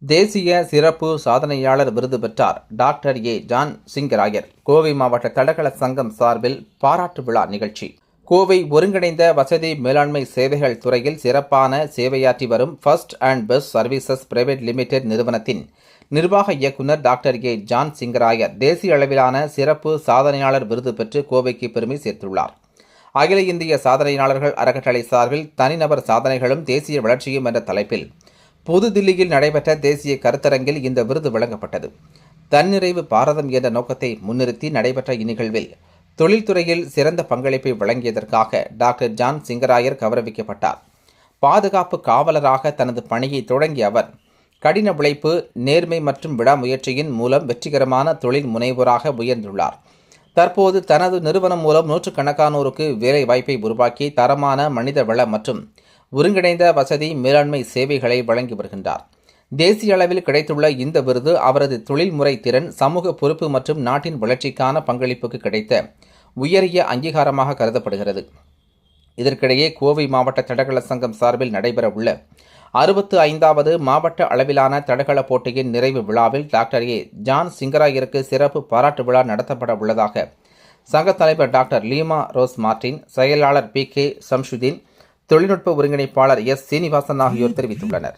தேசிய சிறப்பு சாதனையாளர் விருது பெற்றார் doctor A John Singarayar. Kovai மாவட்ட தடகள சங்கம் சார்பில் பாராட்டு விழா நிகழ்ச்சி. கோவை ஒருங்கிணைந்த வசதி மேலாண்மை சேவைகள் துறையில் சிறப்பான சேவையாற்றி வரும் first and best services private limited நிறுவனத்தின் நிர்வாக இயக்குநர் டாக்டர் ஏ ஜான் சிங்கராயர் தேசிய அளவிலான சிறப்பு சாதனையாளர் விருது பெற்று கோவைக்கு பெருமை சேர்த்துள்ளார். அகில இந்திய சாதனையாளர்கள் அறக்கட்டளை சார்பில் தனிநபர் சாதனைகளும் தேசிய வளர்ச்சியும் என்ற தலைப்பில் புதுதில்லியில் நடைபெற்ற தேசிய கருத்தரங்கில் இந்த விருது வழங்கப்பட்டது. தன்னிறைவு பாரதம் என்ற நோக்கத்தை முன்னிறுத்தி நடைபெற்ற இந்நிகழ்வில் தொழில்துறையில் சிறந்த பங்களிப்பை வழங்கியதற்காக டாக்டர் ஜான் சிங்கராயர் கௌரவிக்கப்பட்டார். பாதுகாப்பு காவலராக தனது பணியை தொடங்கிய அவர் கடின உழைப்பு, நேர்மை மற்றும் விடாமுயற்சியின் மூலம் வெற்றிகரமான தொழில் முனைவோராக உயர்ந்துள்ளார். தற்போது தனது நிறுவனம் மூலம் நூற்றுக்கணக்கானோருக்கு வேலை வாய்ப்பை உருவாக்கி தரமான மனித வள மற்றும் ஒருங்கிணைந்த வசதி மேலாண்மை சேவைகளை வழங்கி வருகின்றார். தேசிய அளவில் கிடைத்துள்ள இந்த விருது அவரது தொழில்முறை திறன், சமூக பொறுப்பு மற்றும் நாட்டின் வளர்ச்சிக்கான பங்களிப்புக்கு கிடைத்த உயரிய அங்கீகாரமாக கருதப்படுகிறது. இதற்கிடையே கோவை மாவட்ட தடகள சங்கம் சார்பில் நடைபெறவுள்ள 65வது மாவட்ட அளவிலான தடகள போட்டியின் நிறைவு விழாவில் டாக்டர் ஏ ஜான் சிங்கராயருக்கு சிறப்பு பாராட்டு விழா நடத்தப்பட உள்ளதாக சங்க தலைவர் டாக்டர் லீமா ரோஸ் மார்டின், செயலாளர் PK சம்சுதீன், தொழில்நுட்ப ஒருங்கிணைப்பாளர் S சீனிவாசன் ஆகியோர் தெரிவித்துள்ளனர்.